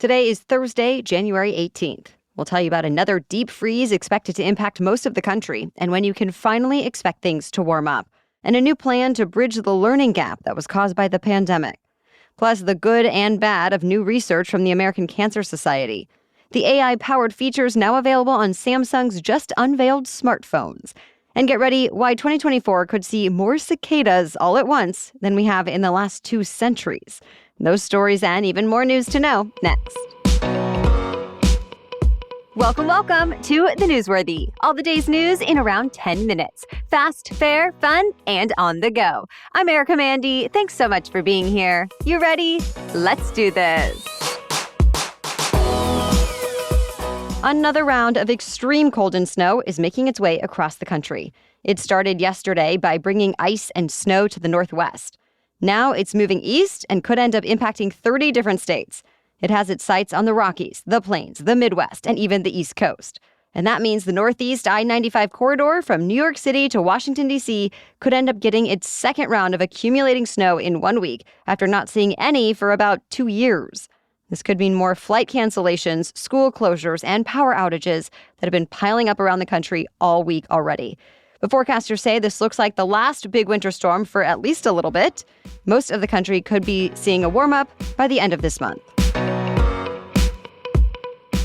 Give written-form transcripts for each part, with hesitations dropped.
Today is Thursday, January 18th. We'll tell you about another deep freeze expected to impact most of the country and when you can finally expect things to warm up, and a new plan to bridge the learning gap that was caused by the pandemic. Plus, the good and bad of new research from the American Cancer Society. The AI-powered features now available on Samsung's just unveiled smartphones. And get ready, why 2024 could see more cicadas all at once than we have in the last 2 centuries. Those stories and even more news to know next. Welcome to The Newsworthy. All the day's news in around 10 minutes. Fast, fair, fun, and on the go. I'm Erica Mandy. Thanks so much for being here. You ready? Let's do this. Another round of extreme cold and snow is making its way across the country. It started yesterday by bringing ice and snow to the Northwest. Now it's moving east and could end up impacting 30 different states. It has its sights on the Rockies, the Plains, the Midwest, and even the East Coast. And that means the Northeast I-95 corridor from New York City to Washington, D.C. could end up getting its second round of accumulating snow in 1 week after not seeing any for about 2 years. This could mean more flight cancellations, school closures, and power outages that have been piling up around the country all week already. But forecasters say this looks like the last big winter storm for at least a little bit. Most of the country could be seeing a warm-up by the end of this month.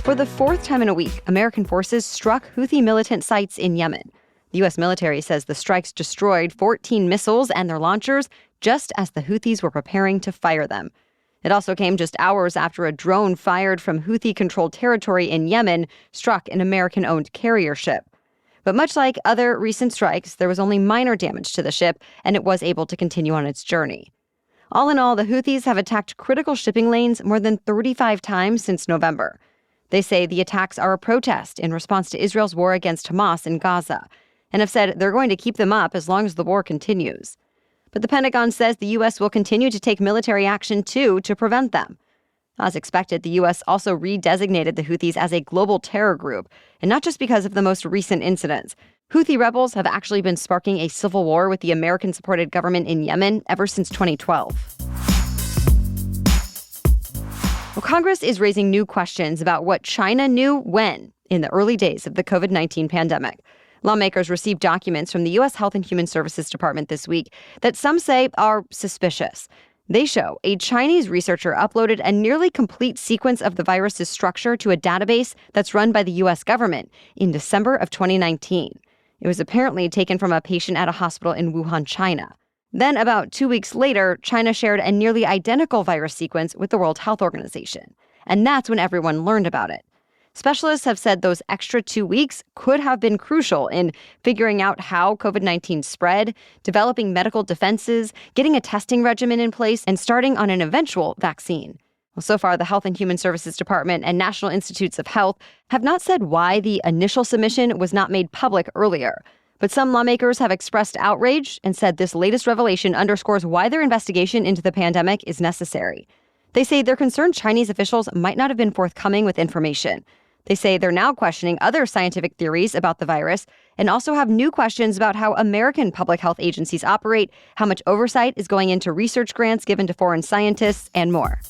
For the 4th time in a week, American forces struck Houthi militant sites in Yemen. The U.S. military says the strikes destroyed 14 missiles and their launchers just as the Houthis were preparing to fire them. It also came just hours after a drone fired from Houthi-controlled territory in Yemen struck an American-owned carrier ship. But much like other recent strikes, there was only minor damage to the ship, and it was able to continue on its journey. All in all, the Houthis have attacked critical shipping lanes more than 35 times since November. They say the attacks are a protest in response to Israel's war against Hamas in Gaza, and have said they're going to keep them up as long as the war continues. But the Pentagon says the U.S. will continue to take military action, too, to prevent them. As expected, the U.S. also redesignated the Houthis as a global terror group, and not just because of the most recent incidents. Houthi rebels have actually been sparking a civil war with the American-supported government in Yemen ever since 2012. Well, Congress is raising new questions about what China knew when in the early days of the COVID-19 pandemic. Lawmakers received documents from the U.S. Health and Human Services Department this week that some say are suspicious. They show a Chinese researcher uploaded a nearly complete sequence of the virus's structure to a database that's run by the U.S. government in December of 2019. It was apparently taken from a patient at a hospital in Wuhan, China. Then, about 2 weeks later, China shared a nearly identical virus sequence with the World Health Organization. And that's when everyone learned about it. Specialists have said those extra 2 weeks could have been crucial in figuring out how COVID-19 spread, developing medical defenses, getting a testing regimen in place, and starting on an eventual vaccine. Well, so far, the Health and Human Services Department and National Institutes of Health have not said why the initial submission was not made public earlier. But some lawmakers have expressed outrage and said this latest revelation underscores why their investigation into the pandemic is necessary. They say they're concerned Chinese officials might not have been forthcoming with information. They say they're now questioning other scientific theories about the virus and also have new questions about how American public health agencies operate, how much oversight is going into research grants given to foreign scientists, and more.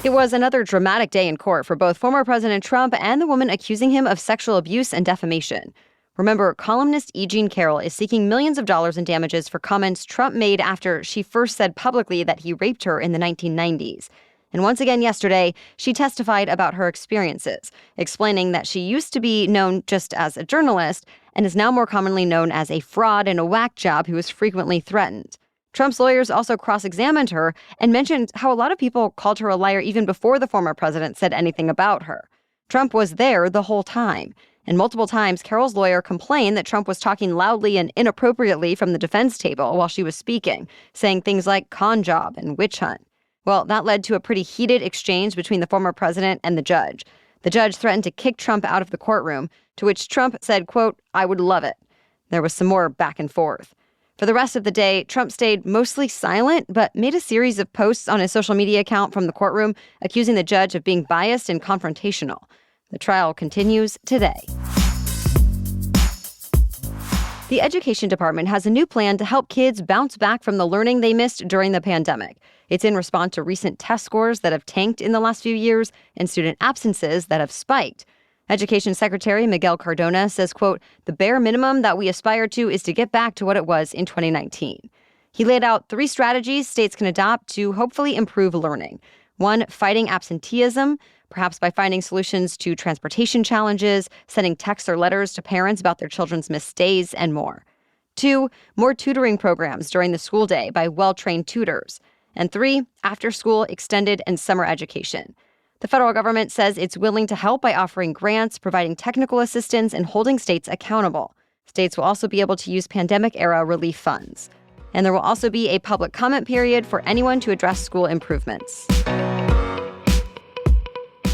It was another dramatic day in court for both former President Trump and the woman accusing him of sexual abuse and defamation. Remember, columnist E. Jean Carroll is seeking millions of dollars in damages for comments Trump made after she first said publicly that he raped her in the 1990s. And once again yesterday, she testified about her experiences, explaining that she used to be known just as a journalist and is now more commonly known as a fraud and a whack job who was frequently threatened. Trump's lawyers also cross-examined her and mentioned how a lot of people called her a liar even before the former president said anything about her. Trump was there the whole time. And multiple times, Carroll's lawyer complained that Trump was talking loudly and inappropriately from the defense table while she was speaking, saying things like con job and witch hunt. Well, that led to a pretty heated exchange between the former president and the judge. The judge threatened to kick Trump out of the courtroom, to which Trump said, quote, "I would love it." There was some more back and forth. For the rest of the day, Trump stayed mostly silent, but made a series of posts on his social media account from the courtroom, accusing the judge of being biased and confrontational. The trial continues today. The Education Department has a new plan to help kids bounce back from the learning they missed during the pandemic. It's in response to recent test scores that have tanked in the last few years and student absences that have spiked. Education Secretary Miguel Cardona says, quote, "The bare minimum that we aspire to is to get back to what it was in 2019. He laid out 3 strategies states can adopt to hopefully improve learning. 1, fighting absenteeism, perhaps by finding solutions to transportation challenges, sending texts or letters to parents about their children's missed days, and more. 2, more tutoring programs during the school day by well-trained tutors. And 3, after-school, extended, and summer education. The federal government says it's willing to help by offering grants, providing technical assistance, and holding states accountable. States will also be able to use pandemic-era relief funds. And there will also be a public comment period for anyone to address school improvements."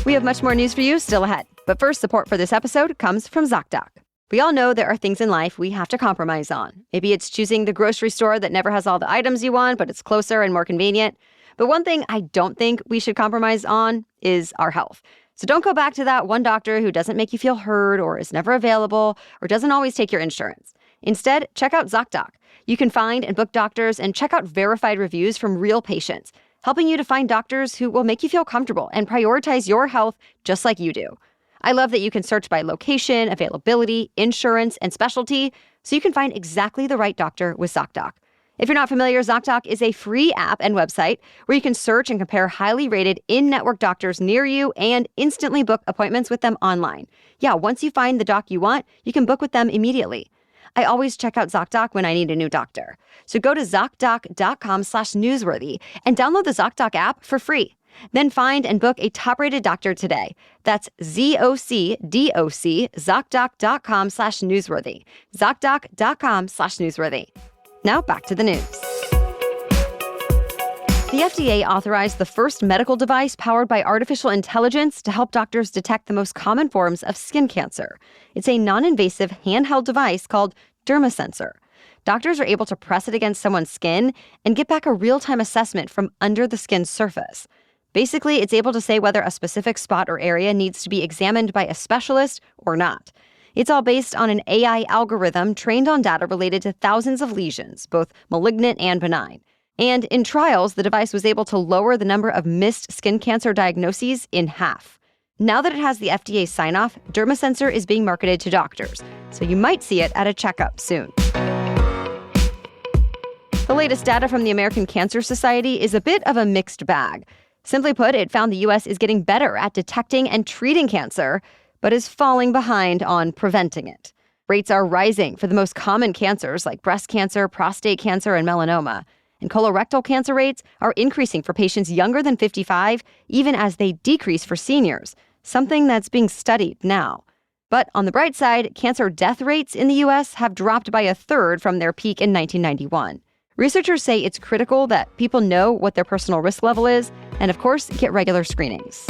We have much more news for you still ahead. But first, support for this episode comes from ZocDoc. We all know there are things in life we have to compromise on. Maybe it's choosing the grocery store that never has all the items you want, but it's closer and more convenient. But one thing I don't think we should compromise on is our health. So don't go back to that one doctor who doesn't make you feel heard or is never available or doesn't always take your insurance. Instead, check out ZocDoc. You can find and book doctors and check out verified reviews from real patients, helping you to find doctors who will make you feel comfortable and prioritize your health just like you do. I love that you can search by location, availability, insurance, and specialty, so you can find exactly the right doctor with ZocDoc. If you're not familiar, ZocDoc is a free app and website where you can search and compare highly rated in-network doctors near you and instantly book appointments with them online. Yeah, once you find the doc you want, you can book with them immediately. I always check out ZocDoc when I need a new doctor. So go to ZocDoc.com/newsworthy and download the ZocDoc app for free. Then find and book a top-rated doctor today. That's ZocDoc, ZocDoc.com/newsworthy. ZocDoc.com/newsworthy. Now back to the news. The FDA authorized the first medical device powered by artificial intelligence to help doctors detect the most common forms of skin cancer. It's a non-invasive handheld device called DermaSensor. Doctors are able to press it against someone's skin and get back a real-time assessment from under the skin's surface. Basically, it's able to say whether a specific spot or area needs to be examined by a specialist or not. It's all based on an AI algorithm trained on data related to thousands of lesions, both malignant and benign. And in trials, the device was able to lower the number of missed skin cancer diagnoses in half. Now that it has the FDA sign-off, DermaSensor is being marketed to doctors, so you might see it at a checkup soon. The latest data from the American Cancer Society is a bit of a mixed bag. Simply put, it found the U.S. is getting better at detecting and treating cancer, but is falling behind on preventing it. Rates are rising for the most common cancers like breast cancer, prostate cancer, and melanoma. And colorectal cancer rates are increasing for patients younger than 55, even as they decrease for seniors, something that's being studied now. But on the bright side, cancer death rates in the U.S. have dropped by 1/3 from their peak in 1991. Researchers say it's critical that people know what their personal risk level is and, of course, get regular screenings.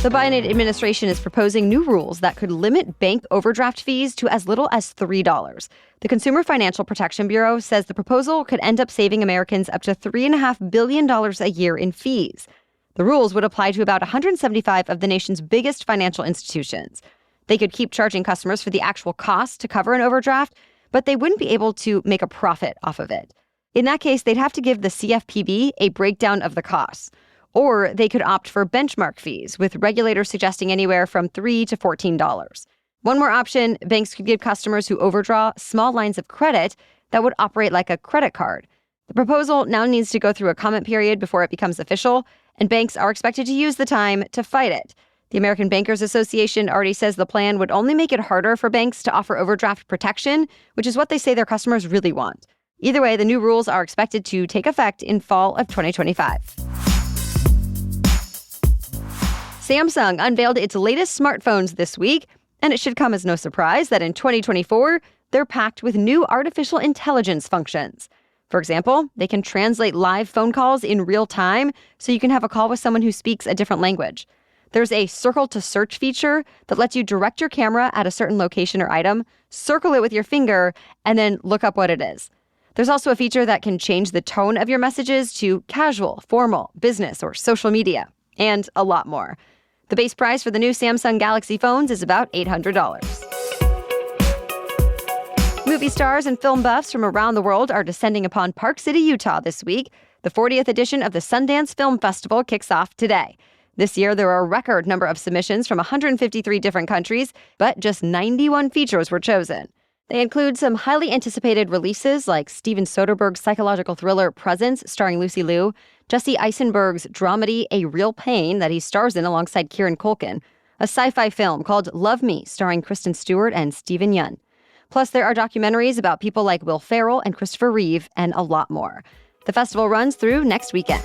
The Biden administration is proposing new rules that could limit bank overdraft fees to as little as $3. The Consumer Financial Protection Bureau says the proposal could end up saving Americans up to $3.5 billion a year in fees. The rules would apply to about 175 of the nation's biggest financial institutions. They could keep charging customers for the actual cost to cover an overdraft, but they wouldn't be able to make a profit off of it. In that case, they'd have to give the CFPB a breakdown of the costs. Or they could opt for benchmark fees, with regulators suggesting anywhere from $3 to $14. One more option, banks could give customers who overdraw small lines of credit that would operate like a credit card. The proposal now needs to go through a comment period before it becomes official, and banks are expected to use the time to fight it. The American Bankers Association already says the plan would only make it harder for banks to offer overdraft protection, which is what they say their customers really want. Either way, the new rules are expected to take effect in fall of 2025. Samsung unveiled its latest smartphones this week, and it should come as no surprise that in 2024, they're packed with new artificial intelligence functions. For example, they can translate live phone calls in real time, so you can have a call with someone who speaks a different language. There's a circle to search feature that lets you direct your camera at a certain location or item, circle it with your finger, and then look up what it is. There's also a feature that can change the tone of your messages to casual, formal, business, or social media, and a lot more. The base price for the new Samsung Galaxy phones is about $800. Movie stars and film buffs from around the world are descending upon Park City, Utah this week. The 40th edition of the Sundance Film Festival kicks off today. This year, there are a record number of submissions from 153 different countries, but just 91 features were chosen. They include some highly anticipated releases like Steven Soderbergh's psychological thriller Presence, starring Lucy Liu, Jesse Eisenberg's dramedy A Real Pain that he stars in alongside Kieran Culkin, a sci-fi film called Love Me, starring Kristen Stewart and Steven Yeun. Plus, there are documentaries about people like Will Ferrell and Christopher Reeve, and a lot more. The festival runs through next weekend.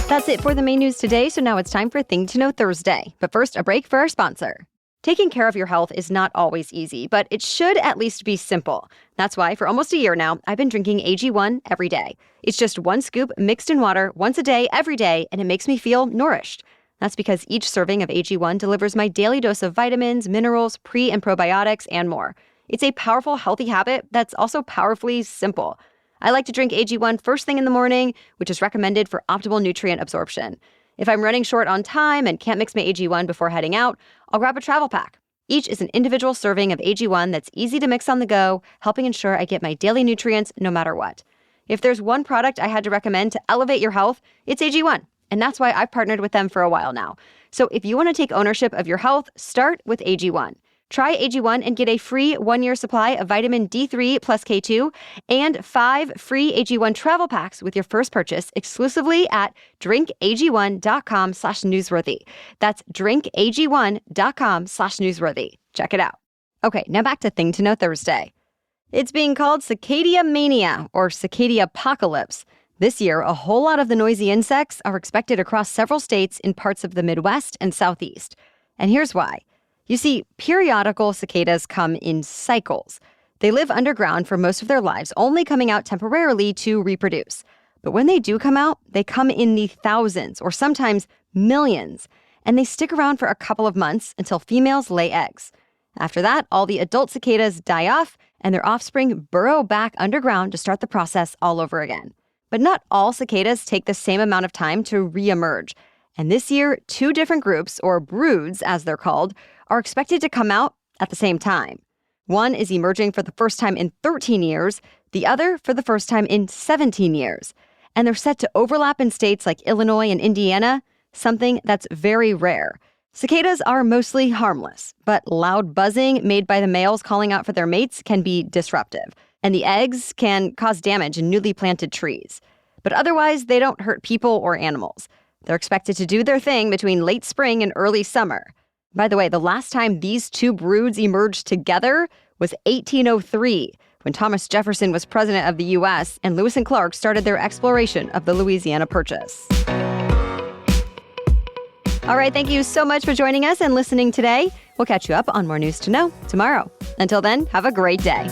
That's it for the main news today, so now it's time for Thing to Know Thursday. But first, a break for our sponsor. Taking care of your health is not always easy, but it should at least be simple. That's why for almost a year now, I've been drinking AG1 every day. It's just one scoop mixed in water once a day, every day, and it makes me feel nourished. That's because each serving of AG1 delivers my daily dose of vitamins, minerals, pre- and probiotics, and more. It's a powerful, healthy habit that's also powerfully simple. I like to drink AG1 first thing in the morning, which is recommended for optimal nutrient absorption. If I'm running short on time and can't mix my AG1 before heading out, I'll grab a travel pack. Each is an individual serving of AG1 that's easy to mix on the go, helping ensure I get my daily nutrients no matter what. If there's one product I had to recommend to elevate your health, it's AG1. And that's why I've partnered with them for a while now. So if you want to take ownership of your health, start with AG1. Try AG1 and get a free 1-year supply of vitamin D3 plus K2 and 5 free AG1 travel packs with your first purchase exclusively at drinkag1.com/newsworthy. That's drinkag1.com/newsworthy. Check it out. Okay, now back to Thing to Know Thursday. It's being called Cicada Mania or Cicada Apocalypse. This year, a whole lot of the noisy insects are expected across several states in parts of the Midwest and Southeast. And here's why. You see, periodical cicadas come in cycles. They live underground for most of their lives, only coming out temporarily to reproduce. But when they do come out, they come in the thousands or sometimes millions, and they stick around for a couple of months until females lay eggs. After that, all the adult cicadas die off, and their offspring burrow back underground to start the process all over again. But not all cicadas take the same amount of time to reemerge. And this year, 2 different groups, or broods as they're called, are expected to come out at the same time. One is emerging for the first time in 13 years, the other for the first time in 17 years. And they're set to overlap in states like Illinois and Indiana, something that's very rare. Cicadas are mostly harmless, but loud buzzing made by the males calling out for their mates can be disruptive, and the eggs can cause damage in newly planted trees. But otherwise, they don't hurt people or animals. They're expected to do their thing between late spring and early summer. By the way, the last time these 2 broods emerged together was 1803, when Thomas Jefferson was president of the U.S. and Lewis and Clark started their exploration of the Louisiana Purchase. All right, thank you so much for joining us and listening today. We'll catch you up on more news to know tomorrow. Until then, have a great day.